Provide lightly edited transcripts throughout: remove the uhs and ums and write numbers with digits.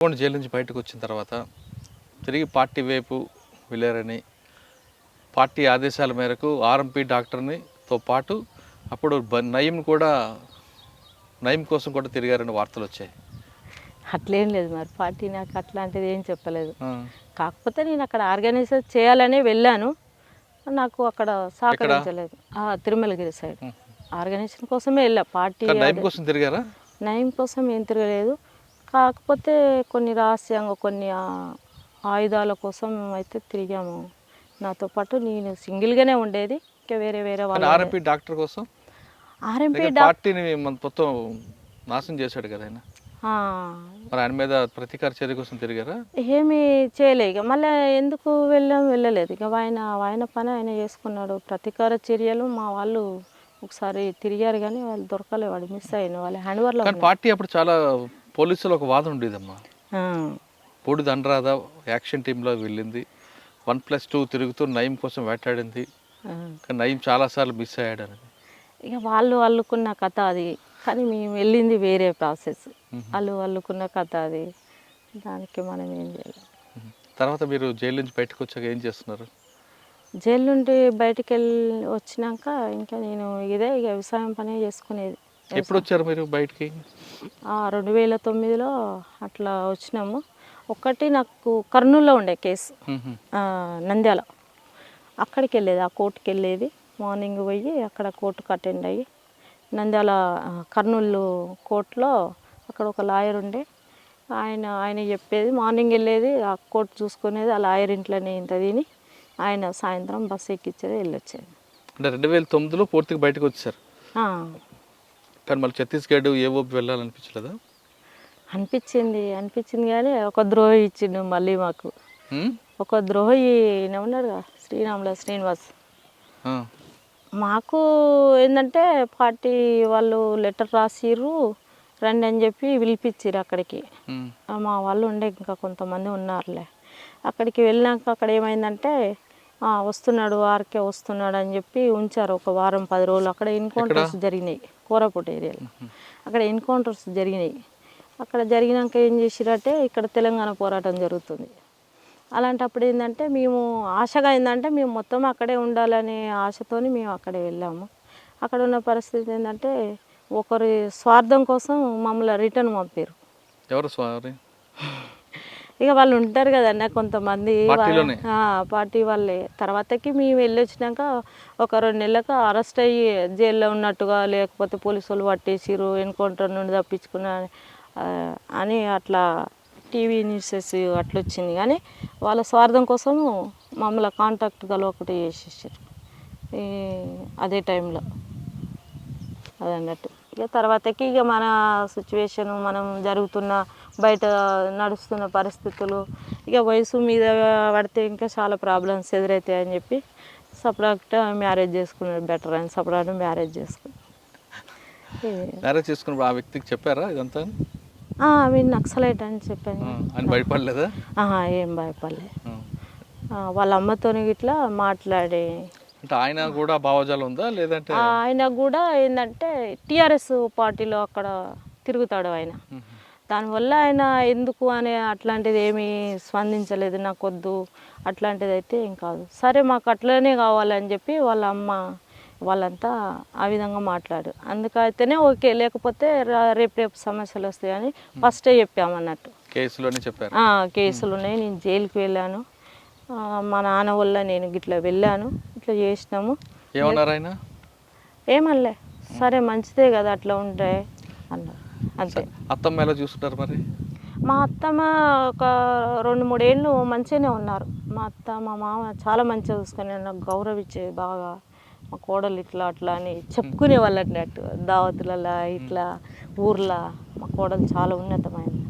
Jail నుంచి బయటకు వచ్చిన తర్వాత తిరిగి పార్టీ వైపు వెళ్ళారని, పార్టీ ఆదేశాల మేరకు ఆర్ఎంపీ డాక్టర్నితో పాటు అప్పుడు నయీం కోసం కూడా తిరిగారని వార్తలు వచ్చాయి. అట్లేం లేదు, మరి పార్టీ నాకు అట్లాంటిది ఏం చెప్పలేదు. కాకపోతే నేను అక్కడ ఆర్గనైజ్ చేయాలనే వెళ్ళాను, నాకు అక్కడ సహకరించలేదు. తిరుమలగిరి సైడ్ ఆర్గనైజేషన్ కోసమే వెళ్ళా. పార్టీ నయీం కోసం తిరిగారా? నయీం కోసం ఏం తిరగలేదు, కాకపోతే కొన్ని రహస్యంగా కొన్ని ఆయుధాల కోసం అయితే తిరిగాము. నాతో పాటు నేను సింగిల్గానే ఉండేది, ఇంకా వేరే వాళ్ళు. ఆర్ఎంపీ డాక్టర్ కోసం ఆర్ఎంపీ పార్టీని మొత్తం నాశనం చేశాడు కదా ఆయన. మరి ఆయన మీద ప్రతీకార చర్య కోసం తిరిగారా? ఏమీ చేయలే. ఇక మళ్ళీ ఎందుకు వెళ్ళలేదు. ఇక ఆయన పని ఆయన చేసుకున్నాడు. ప్రతీకార చర్యలు మా వాళ్ళు ఒకసారి తిరిగారు కానీ వాళ్ళు దొరకలే, వాడు మిస్ అయిన వాళ్ళ హ్యాండ్ ఓవర్లో. పార్టీ అప్పుడు చాలా పోలీసులు ఒక వాదన ఉండేదమ్మా, బూడిద అనురాధ యాక్షన్ టీంలో వెళ్ళింది, 1+2 తిరుగుతూ నయీం కోసం వేటాడింది, కానీ నయీం చాలాసార్లు మిస్ అయ్యాడని. ఇక వాళ్ళు అల్లుకున్న కథ అది, కానీ మేము వెళ్ళింది వేరే ప్రాసెస్. వాళ్ళు అల్లుకున్న కథ అది, దానికి మనం ఏం చేయాలి. తర్వాత మీరు జైలు నుంచి బయటకు వచ్చాక ఏం చేస్తున్నారు? జైలు నుండి బయటికి వచ్చినాక ఇంకా నేను ఇక వ్యవసాయం పనే చేసుకునేది. ఎప్పుడు వచ్చారు మీరు బయటికి? 2009లో అట్లా వచ్చినాము. ఒకటి నాకు కర్నూలులో ఉండే కేసు, నంద్యాల, అక్కడికి వెళ్ళేది, ఆ కోర్టుకి వెళ్ళేది. మార్నింగ్ పోయి అక్కడ కోర్టుకు అటెండ్ అయ్యి, నంద్యాల కర్నూలు కోర్టులో అక్కడ ఒక లాయర్ ఉండే, ఆయన చెప్పేది. మార్నింగ్ వెళ్ళేది, ఆ కోర్టు చూసుకునేది, ఆ లాయర్ ఇంట్లోనే ఇంత తిని ఆయన సాయంత్రం బస్సు ఎక్కించేది, వెళ్ళొచ్చేది. అంటే 2009లో పూర్తిగా బయటకు వచ్చారు. కానీ మళ్ళీ ఛత్తీస్గఢ్ ఏవోపి వెళ్ళాలనిపించలేదా? అనిపించింది కానీ ఒక ద్రోహి ఇచ్చిండు మళ్ళీ మాకు. ఒక ద్రోహి ఉన్నాడు కదా, శ్రీనివాస్. మాకు ఏంటంటే పార్టీ వాళ్ళు లెటర్ రాసిర్రు, రండి అని చెప్పి పిలిపించారు అక్కడికి. మా వాళ్ళు ఉండే ఇంకా కొంతమంది ఉన్నారులే. అక్కడికి వెళ్ళినాక అక్కడ ఏమైందంటే వస్తున్నాడు, ఆర్కే వస్తున్నాడు అని చెప్పి ఉంచారు ఒక వారం 10 రోజులు. అక్కడ ఎన్కౌంటర్స్ జరిగినాయి, కోరాపుట్ ఏరియాలో. అక్కడ ఎన్కౌంటర్స్ జరిగినాయి. అక్కడ జరిగినాక ఏం చేసిరంటే, ఇక్కడ తెలంగాణ పోరాటం జరుగుతుంది. అలాంటప్పుడు ఏంటంటే మేము ఆశగా మేము మొత్తం అక్కడే ఉండాలనే ఆశతోని మేము అక్కడే వెళ్ళాము. అక్కడ ఉన్న పరిస్థితి ఏంటంటే, ఒకరి స్వార్థం కోసం మమ్మల్ని రిటర్న్ పంపారు. ఎవరు స్వారీ? ఇక వాళ్ళు ఉంటారు కదన్న కొంతమంది, పార్టీ వాళ్ళే. తర్వాతకి మేము వెళ్ళి వచ్చినాక ఒక 2 నెలలకు అరెస్ట్ అయ్యి జైల్లో ఉన్నట్టుగా, లేకపోతే పోలీసు వాళ్ళు పట్టేసిరు, ఎన్కౌంటర్ నుండి తప్పించుకున్నా అని అట్లా టీవీ న్యూసెస్ అట్లా వచ్చింది. కానీ వాళ్ళ స్వార్థం కోసం మమ్మల్ని కాంటాక్ట్ ఒకటి చేసేసారు అదే టైంలో, అదన్నట్టు. ఇక తర్వాతకి ఇక మన సిచ్యువేషను, మనం జరుగుతున్న బయట నడుస్తున్న పరిస్థితులు, ఇక వయసు మీద పడితే ఇంకా చాలా ప్రాబ్లమ్స్ ఎదురవుతాయి అని చెప్పి సపరేట్గా మ్యారేజ్ చేసుకున్నాడు, బెటర్ అని సపరేట్గా మ్యారేజ్ చేసుకున్నాడు. ఆ వ్యక్తికి చెప్పారా ఇదంతా? మీరు నక్సలైట్ అని చెప్పాను. భయపడలేదా? ఏం భయపడలేదు. వాళ్ళ అమ్మతోని ఇట్లా మాట్లాడి, ఆయన కూడా భావజాలం ఉందా లేదంటే? ఆయన కూడా ఏంటంటే టీఆర్ఎస్ పార్టీలో అక్కడ తిరుగుతాడు ఆయన. దానివల్ల ఆయన ఎందుకు అనే అట్లాంటిది ఏమీ స్పందించలేదు. నాకు వద్దు అట్లాంటిది అయితే ఏం కాదు, సరే మాకు అట్లనే కావాలని చెప్పి వాళ్ళ అమ్మ వాళ్ళంతా ఆ విధంగా మాట్లాడు. అందుకైతేనే ఓకే, లేకపోతే రేపు సమస్యలు వస్తాయని ఫస్టే చెప్పామన్నట్టు. కేసులోనే చెప్పారు? కేసులు ఉన్నాయి, నేను జైలుకి వెళ్ళాను, మా నాన్న వల్ల నేను ఇట్లా వెళ్ళాను, ఇట్లా చేసినాము. ఏమన్నారు ఆయన? ఏమనలే, సరే మంచిదే కదా అట్లా ఉంటే అన్నారు, అంతే. అత్తమ్మ ఎలా చూసుకుంటారు మరి? మా అత్తమ్మ ఒక 2-3 ఏళ్ళు మంచిగానే ఉన్నారు. మా అత్త మా మామ చాలా మంచిగా చూసుకుని నాకు గౌరవించేది బాగా. మా కోడలు ఇట్లా అట్లా అని చెప్పుకునే వాళ్ళు అన్నట్టు, దావతులలో ఇట్లా ఊర్లో మా కోడలు చాలా ఉన్నతమైనది.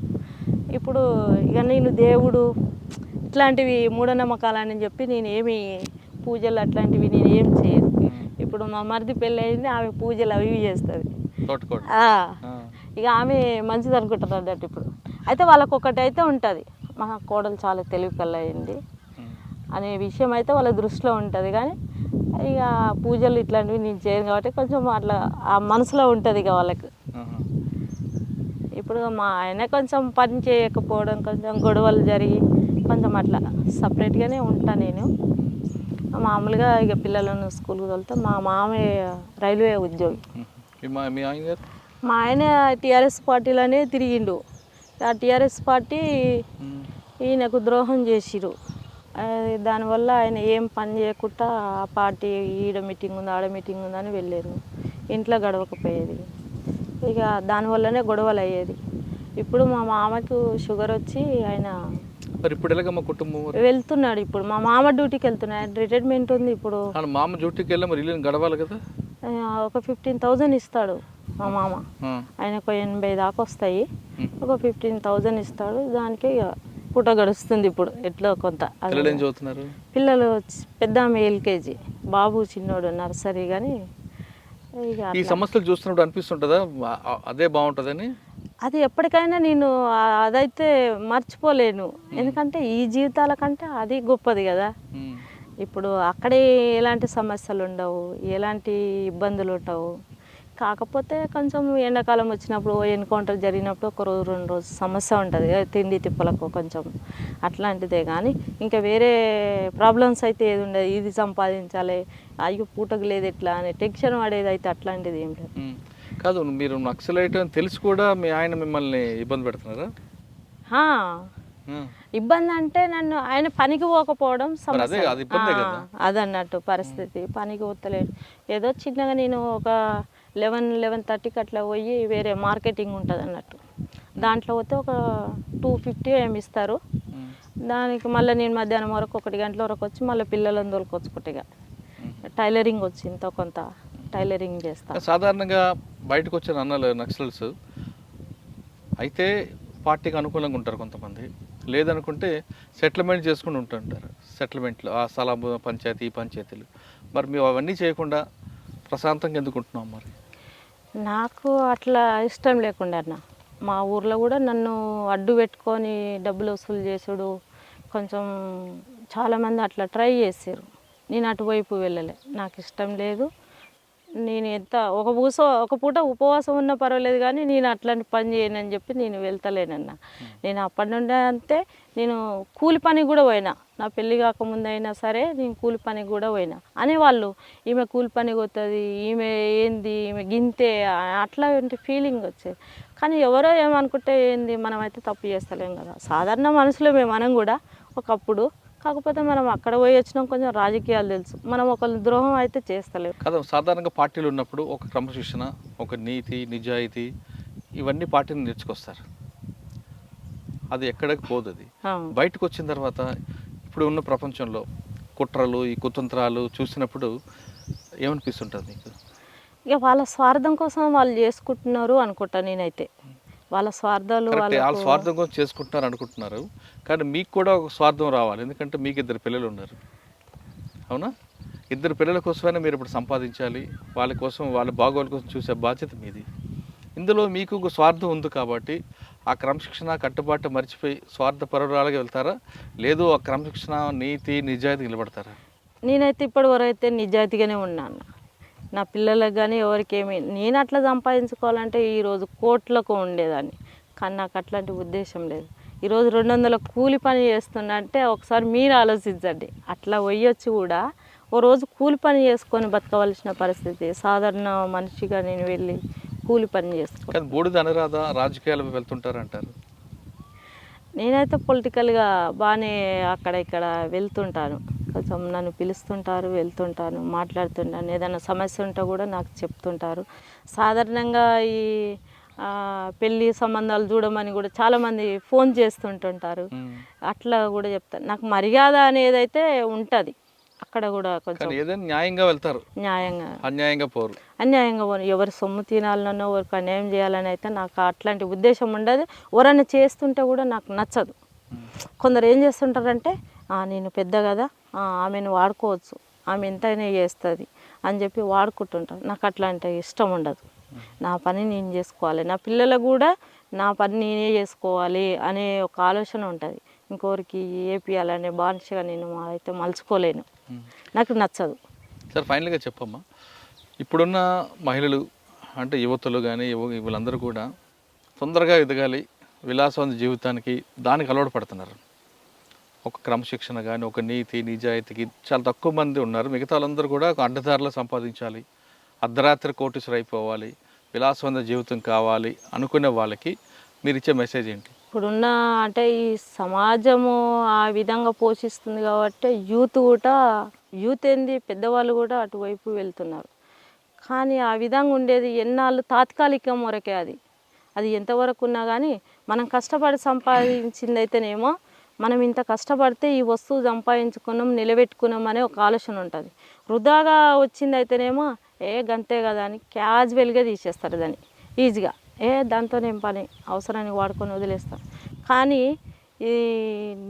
ఇప్పుడు ఇక నేను దేవుడు ఇట్లాంటివి మూఢనమ్మకాలని చెప్పి నేను ఏమి పూజలు అట్లాంటివి నేను ఏం చేయను. ఇప్పుడు మా మరిది పెళ్ళి అయింది, ఆమె పూజలు అవి చేస్తుంది. ఇక ఆమె మంచిది అనుకుంటారు అన్నట్టు. ఇప్పుడు అయితే వాళ్ళకు ఒకటి అయితే ఉంటుంది, మా కోడలు చాలా తెలివి కలయింది అనే విషయం అయితే వాళ్ళ దృష్టిలో ఉంటుంది. కానీ ఇక పూజలు ఇట్లాంటివి నేను చేయను కాబట్టి కొంచెం అట్లా ఆ మనసులో ఉంటుంది ఇక వాళ్ళకి. ఇప్పుడు ఇప్పుడు మా ఆయన కొంచెం పని చేయకపోవడం, కొంచెం గొడవలు జరిగి కొంచెం అట్లా సపరేట్గానే ఉంటా నేను. మామూలుగా ఇక పిల్లలను స్కూల్కి తోలితే మా మామయ్య రైల్వే ఉద్యోగి. మీ ఆయన గారు? మా ఆయన టీఆర్ఎస్ పార్టీలోనే తిరిగిండు. ఆ టీఆర్ఎస్ పార్టీ ఈయనకు ద్రోహం చేసిరు. దానివల్ల ఆయన ఏం పని చేయకుండా ఆ పార్టీ ఈడ మీటింగ్ ఉంది, ఆడ మీటింగ్ ఉందని వెళ్ళారు. ఇంట్లో గడవకపోయేది. ఇక దానివల్లనే గొడవలు అయ్యేది. ఇప్పుడు మా మామకు షుగర్ వచ్చి ఆయన మరి ఇప్పుడు ఎలాగమ్మా కుటుంబం? వెళ్తున్నాడు. ఇప్పుడు మా మామ డ్యూటీకి వెళ్తున్నాడు. రిటైర్మెంట్ ఉంది ఇప్పుడు. మామ డ్యూటీకి వెళ్ళి మరి ఇల్లు గడవాలి కదా. ఒక 15,000 ఇస్తాడు మా మామ. ఆయనకు 80 దాకా వస్తాయి. ఒక 15,000 ఇస్తాడు. దానికి ఇక పూట గడుస్తుంది ఇప్పుడు ఎట్లా కొంత. పిల్లలు ఏం చదువుతున్నారు? పిల్లలు పెద్ద ఆమె LKG, బాబు చిన్నోడు నర్సరీ. కానీ ఇక ఈ సమస్యలు చూస్తున్నప్పుడు అనిపిస్తుంటుందా అదే బాగుంటుందని? అది ఎప్పటికైనా నేను అదైతే మర్చిపోలేను. ఎందుకంటే ఈ జీవితాల కంటే అది గొప్పది కదా. ఇప్పుడు అక్కడే ఎలాంటి సమస్యలు ఉండవు, ఎలాంటి ఇబ్బందులు ఉండవు. కాకపోతే కొంచెం ఎండాకాలం వచ్చినప్పుడు ఎన్కౌంటర్ జరిగినప్పుడు ఒక రోజు 2 రోజులు సమస్య ఉంటుంది కదా, తిండి తిప్పలకు కొంచెం అట్లాంటిదే. కానీ ఇంకా వేరే ప్రాబ్లమ్స్ అయితే ఏది ఉండదు. ఇది సంపాదించాలి, అయ్యో పూటకు లేదు ఎట్లా అని టెన్షన్ పడేది అయితే అట్లాంటిది ఏం లేదు. కాదు, మీరు నక్సలైట్ అని తెలిసి కూడా మీ ఆయన మిమ్మల్ని ఇబ్బంది పెడుతున్నారా? ఇబ్బంది అంటే నన్ను ఆయన పనికి పోకపోవడం సమస్య. అదన్నట్టు పరిస్థితి. పనికి పోతలేడు. ఏదో చిన్నగా నేను ఒక 11-11:30కి అట్లా పోయి వేరే మార్కెటింగ్ ఉంటుంది అన్నట్టు, దాంట్లో పోతే ఒక 250 ఏమి ఇస్తారు. దానికి మళ్ళీ నేను మధ్యాహ్నం వరకు 1 గంటల వరకు వచ్చి మళ్ళీ పిల్లలను తోలుకొచ్చుకుంటా. టైలరింగ్ వచ్చి ఇంత కొంత టైలరింగ్ చేస్తాను. సాధారణంగా బయటకు వచ్చిన అన్నలు నక్సల్స్ అయితే పార్టీకి అనుకూలంగా ఉంటారు కొంతమంది, లేదనుకుంటే సెటిల్మెంట్ చేసుకుని ఉంటుంటారు. సెటిల్మెంట్లు ఆ స్థల పంచాయతీ, ఈ పంచాయతీలు. మరి మేము అవన్నీ చేయకుండా ప్రశాంతంగా ఎందుకుంటున్నాం? మరి నాకు అట్లా ఇష్టం లేకుండా అన్న, మా ఊర్లో కూడా నన్ను అడ్డు పెట్టుకొని డబ్బులు వసూలు చేసుడు కొంచెం చాలామంది అట్లా ట్రై చేశారు. నేను అటువైపు వెళ్ళలే, నాకు ఇష్టం లేదు. నేను ఎంత ఒక పూట ఉపవాసం ఉన్నా పర్వాలేదు, కానీ నేను అట్లాంటి పని చేయనని చెప్పి నేను వెళ్తలేనన్నా. నేను అప్పటి నుండి అంతే. నేను కూలి పనికి కూడా పోయినా, నా పెళ్ళి కాకముందు అయినా సరే నేను కూలి పనికి కూడా పోయినా. అనేవాళ్ళు ఈమె కూలి పనికి పోతుంది, ఈమె ఏంది, ఈమె గింతే, అట్లాంటి ఫీలింగ్ వచ్చేది. కానీ ఎవరో ఏమనుకుంటే ఏంది, మనమైతే తప్పు చేస్తలేం కదా. సాధారణ మనుషులు మనం కూడా ఒకప్పుడు. కాకపోతే మనం అక్కడ పోయి వచ్చినాం, కొంచెం రాజకీయాలు తెలుసు, మనం ఒకరి ద్రోహం అయితే చేస్తలేము కదా. సాధారణంగా పార్టీలు ఉన్నప్పుడు ఒక క్రమశిక్షణ, ఒక నీతి, నిజాయితీ, ఇవన్నీ పార్టీని నేర్చుకొస్తారు. అది ఎక్కడికి పోదు. అది బయటకు వచ్చిన తర్వాత ఇప్పుడు ఉన్న ప్రపంచంలో కుట్రలు, ఈ కుతంత్రాలు చూసినప్పుడు ఏమనిపిస్తుంటుంది మీకు? ఇక వాళ్ళ స్వార్థం కోసం వాళ్ళు చేసుకుంటున్నారు అనుకుంటా నేనైతే. వాళ్ళ స్వార్థాలు వాళ్ళ స్వార్థం కోసం చేసుకుంటున్నారు అనుకుంటున్నారు. కానీ మీకు కూడా ఒక స్వార్థం రావాలి. ఎందుకంటే మీకు 2 పిల్లలు ఉన్నారు, అవునా? 2 పిల్లల కోసమైనా మీరు ఇప్పుడు సంపాదించాలి. వాళ్ళ కోసం, వాళ్ళ బాగోగుల కోసం చూసే బాధ్యత మీది. ఇందులో మీకు ఒక స్వార్థం ఉంది కాబట్టి ఆ క్రమశిక్షణ, కట్టుబాటు మర్చిపోయి స్వార్థపరురాలుగా వెళ్తారా, లేదు ఆ క్రమశిక్షణ, నీతి, నిజాయితీ నిలబడతారా? నేనైతే ఇప్పటివరకు అయితే నిజాయితీగానే ఉన్నాను. నా పిల్లలకు కానీ ఎవరికేమి నేను అట్లా సంపాదించుకోవాలంటే ఈరోజు కోట్లకు ఉండేదాన్ని. కానీ నాకు అట్లాంటి ఉద్దేశం లేదు. ఈరోజు 200 కూలి పని చేస్తున్నా అంటే ఒకసారి మీరు ఆలోచించండి. అట్లా పోయొచ్చి కూడా ఓ రోజు కూలి పని చేసుకొని బతకవలసిన పరిస్థితి. సాధారణ మనిషిగా నేను వెళ్ళి కూలి పని చేసుకోవాలి. బూడిద అనరాదా, రాజకీయాలకు వెళ్తుంటారంటారు. నేనైతే పొలిటికల్గా బాగానే అక్కడ ఇక్కడ వెళ్తుంటాను. కొంచెం నన్ను పిలుస్తుంటారు, వెళ్తుంటాను, మాట్లాడుతుంటాను. ఏదైనా సమస్య ఉంటే కూడా నాకు చెప్తుంటారు. సాధారణంగా ఈ పెళ్ళి సంబంధాలు చూడమని కూడా చాలామంది ఫోన్ చేస్తుంటుంటారు. అట్లా కూడా చెప్తాను. నాకు మర్యాద అనేది అయితే ఉంటుంది. అక్కడ కూడా కొంచెం ఏదైనా న్యాయంగా వెళ్తారు, అన్యాయంగా పోరు. ఎవరి సొమ్ము తినాలనో, ఎవరికి అన్యాయం చేయాలని అయితే నాకు అట్లాంటి ఉద్దేశం ఉండదు. ఎవరైనా చేస్తుంటే కూడా నాకు నచ్చదు. కొందరు ఏం చేస్తుంటారంటే, నేను పెద్ద కదా, ఆమెను వాడుకోవచ్చు, ఆమె ఎంతైనా చేస్తుంది అని చెప్పి వాడుకుంటుంటారు. నాకు అట్లాంటి ఇష్టం ఉండదు. నా పని నేను చేసుకోవాలి, నా పిల్లలకు కూడా నా పని నేనే చేసుకోవాలి అనే ఒక ఆలోచన ఉంటుంది. ఇంకోరికి ఏపియాలనే బానిసగా నేను అయితే మలుచుకోలేను, నాకు నచ్చదు. సార్, ఫైనల్గా చెప్పమ్మా, ఇప్పుడున్న మహిళలు అంటే యువతులు కానీ వీళ్ళందరూ కూడా తొందరగా ఎదగాలి, విలాసవంత జీవితానికి దానికి అలవాటు పడుతున్నారు. ఒక క్రమశిక్షణ కానీ, ఒక నీతి నిజాయితీకి చాలా తక్కువ మంది ఉన్నారు. మిగతా వాళ్ళందరూ కూడా ఒక అడ్డదారిలో సంపాదించాలి, అర్ధరాత్రి కోటీశ్వరు అయిపోవాలి, విలాసవంత జీవితం కావాలి అనుకునే వాళ్ళకి మీరు ఇచ్చే మెసేజ్ ఏంటి? ఇప్పుడున్న అంటే ఈ సమాజము ఆ విధంగా పోషిస్తుంది కాబట్టి యూత్ ఏంది పెద్దవాళ్ళు కూడా అటువైపు వెళ్తున్నారు. కానీ ఆ విధంగా ఉండేది ఎన్నాళ్ళు తాత్కాలికం వరకే. అది ఎంతవరకు ఉన్నా కానీ మనం కష్టపడి సంపాదించింది అయితేనేమో మనం ఇంత కష్టపడితే ఈ వస్తువు సంపాదించుకున్నాం, నిలబెట్టుకున్నాం అనే ఒక ఆలోచన ఉంటుంది. వృధాగా వచ్చింది అయితేనేమో గంతే కదా అని క్యాజువల్గా తీసేస్తారు దాన్ని ఈజీగా. దాంతోనేం పని, అవసరానికి వాడుకొని వదిలేస్తాం. కానీ ఈ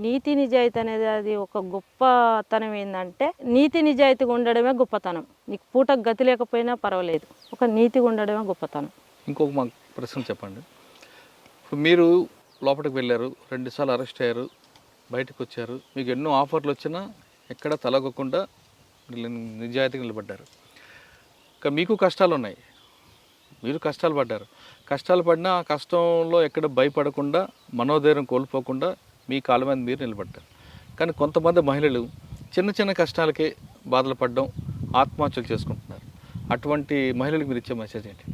నీతి నిజాయితీ అనేది అది ఒక గొప్పతనం. ఏంటంటే నీతి నిజాయితీగా ఉండడమే గొప్పతనం. నీకు పూటకు గతి లేకపోయినా పర్వాలేదు, ఒక నీతిగా ఉండడమే గొప్పతనం. ఇంకొక మా ప్రశ్న చెప్పండి. ఇప్పుడు మీరు లోపలికి వెళ్ళారు, 2 సార్లు అరెస్ట్ అయ్యారు, బయటకు వచ్చారు, మీకు ఎన్నో ఆఫర్లు వచ్చినా ఎక్కడ తలగకుండా నిజాయితీగా నిలబడ్డారు. ఇంకా మీకు కష్టాలు ఉన్నాయి, మీరు కష్టాలు పడ్డారు. కష్టాలు పడినా ఆ కష్టంలో ఎక్కడ భయపడకుండా, మనోధైర్యం కోల్పోకుండా మీ కాళ్ళ మీద మీరు నిలబడ్డారు. కానీ కొంతమంది మహిళలు చిన్న చిన్న కష్టాలకే బాధలు పడడం, ఆత్మహత్యలు చేసుకుంటున్నారు. అటువంటి మహిళలకు మీరు ఇచ్చే మెసేజ్ ఏంటి?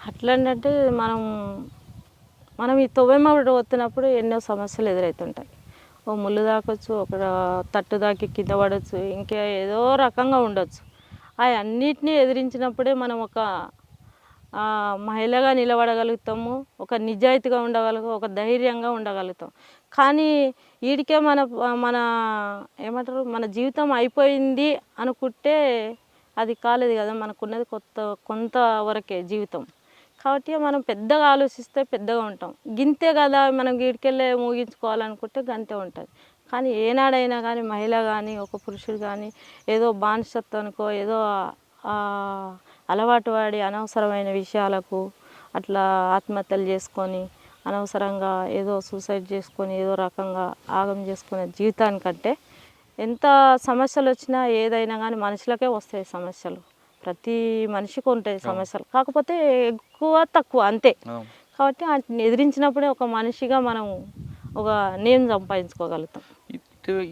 అట్లంటే మనం ఈ తొవ్వెమ్మడి వస్తున్నప్పుడు ఎన్నో సమస్యలు ఎదురవుతుంటాయి. ఓ ముళ్ళు దాకొచ్చు, ఒక తట్టు దాకి కింద పడవచ్చు, ఇంకా ఏదో రకంగా ఉండొచ్చు. అన్నిటినీ ఎదిరించినప్పుడే మనం ఒక మహిళగా నిలబడగలుగుతాము, ఒక నిజాయితీగా ఉండగలుగుతాం, ఒక ధైర్యంగా ఉండగలుగుతాం. కానీ వీడికే మన ఏమంటారు, మన జీవితం అయిపోయింది అనుకుంటే అది కాలేదు కదా. మనకున్నది కొంతవరకే జీవితం. కాబట్టి మనం పెద్దగా ఆలోచిస్తే పెద్దగా ఉంటాం. గింతే కదా మనం వీడికెళ్ళే ముగించుకోవాలనుకుంటే గంతే ఉంటుంది. కానీ ఏనాడైనా కానీ మహిళ కానీ ఒక పురుషుడు కానీ ఏదో బానిసత్వానికో ఏదో అలవాటు పడి అనవసరమైన విషయాలకు అట్లా ఆత్మహత్యలు చేసుకొని, అనవసరంగా ఏదో సూసైడ్ చేసుకొని, ఏదో రకంగా ఆగం చేసుకునే జీవితానికంటే ఎంత సమస్యలు వచ్చినా ఏదైనా కానీ మనుషులకే వస్తాయి సమస్యలు. ప్రతి మనిషికి ఉంటాయి సమస్యలు, కాకపోతే ఎక్కువ తక్కువ అంతే. కాబట్టి వాటిని ఎదిరించినప్పుడే ఒక మనిషిగా మనం ఒక నేమ్ సంపాదించుకోగలుగుతాం.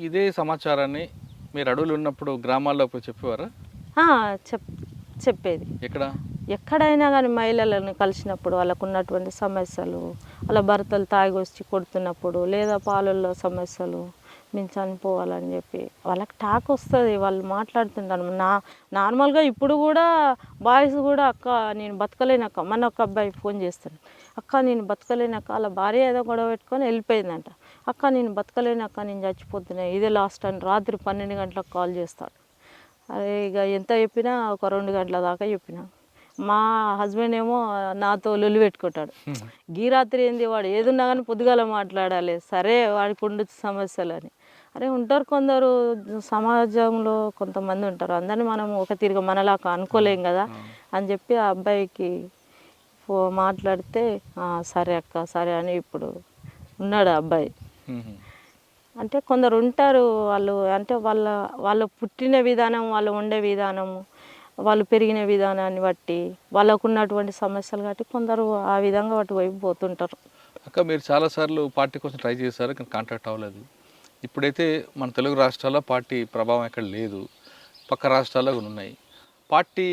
ఇదే సమాచారాన్ని మీరు అడవులు ఉన్నప్పుడు గ్రామాల్లో చెప్పేవారా? చెప్పేది. ఎక్కడైనా కానీ మహిళలను కలిసినప్పుడు వాళ్ళకు ఉన్నటువంటి సమస్యలు, వాళ్ళ భర్తలు తాగి వచ్చి కొడుతున్నప్పుడు, లేదా పాలల్లో సమస్యలు, మేము చనిపోవాలని చెప్పి వాళ్ళకి టాక్ వస్తుంది. వాళ్ళు మాట్లాడుతుంటారు. నార్మల్గా ఇప్పుడు కూడా బాయ్స్ కూడా అక్క నేను బతకలేనక్క, మన ఒక అబ్బాయి ఫోన్ చేస్తాడు, అక్క నేను బతకలేనక్క, వాళ్ళ భార్య ఏదో గొడవ పెట్టుకొని వెళ్ళిపోయిందంట, అక్క నేను బతకలేనక్క, నేను చచ్చిపోతున్నాయి, ఇదే లాస్ట్ అని రాత్రి 12 గంటలకు కాల్ చేస్తాడు. అదే ఇక ఎంత చెప్పినా ఒక 2 గంటల దాకా చెప్పిన. మా హస్బెండ్ ఏమో నాతో లొల్లి పెట్టుకుంటాడు, గీ రాత్రి ఏంది వాడు ఏదున్నా కానీ పొద్దుగాల మాట్లాడాలి, సరే వాడికి ఉండొచ్చు సమస్యలు అని. అరే ఉంటారు కొందరు సమాజంలో కొంతమంది ఉంటారు, అందరినీ మనం ఒక తిరిగి మనలాగా అనుకోలేం కదా అని చెప్పి ఆ అబ్బాయికి మాట్లాడితే సరే అక్క సరే అని ఇప్పుడు ఉన్నాడు ఆ అబ్బాయి. అంటే కొందరు ఉంటారు, వాళ్ళు అంటే వాళ్ళ పుట్టిన విధానం, వాళ్ళు ఉండే విధానము, వాళ్ళు పెరిగిన విధానాన్ని బట్టి, వాళ్ళకు ఉన్నటువంటి సమస్యలు బట్టి కొందరు ఆ విధంగా వాటి వైపు పోతుంటారు. అక్క మీరు చాలాసార్లు పార్టీ కోసం ట్రై చేశారు, కానీ కాంటాక్ట్ అవ్వలేదు. ఇప్పుడైతే మన తెలుగు రాష్ట్రాల్లో పార్టీ ప్రభావం ఎక్కడ లేదు, పక్క రాష్ట్రాల్లో ఉన్నాయి. పార్టీ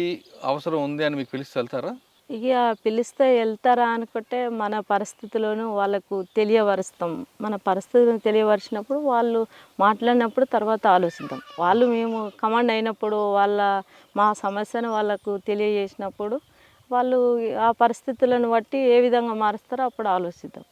అవసరం ఉంది అని మీకు పిలిస్తే వెళ్తారా? ఇక పిలిస్తే వెళ్తారా అనుకుంటే మన పరిస్థితులను వాళ్ళకు తెలియపరుస్తాం. మన పరిస్థితులను తెలియపరిచినప్పుడు వాళ్ళు మాట్లాడినప్పుడు తర్వాత ఆలోచిద్దాం. వాళ్ళు మేము కమాండ్ అయినప్పుడు మా సమస్యను వాళ్ళకు తెలియజేసినప్పుడు వాళ్ళు ఆ పరిస్థితులను బట్టి ఏ విధంగా మారుస్తారో అప్పుడు ఆలోచిద్దాం.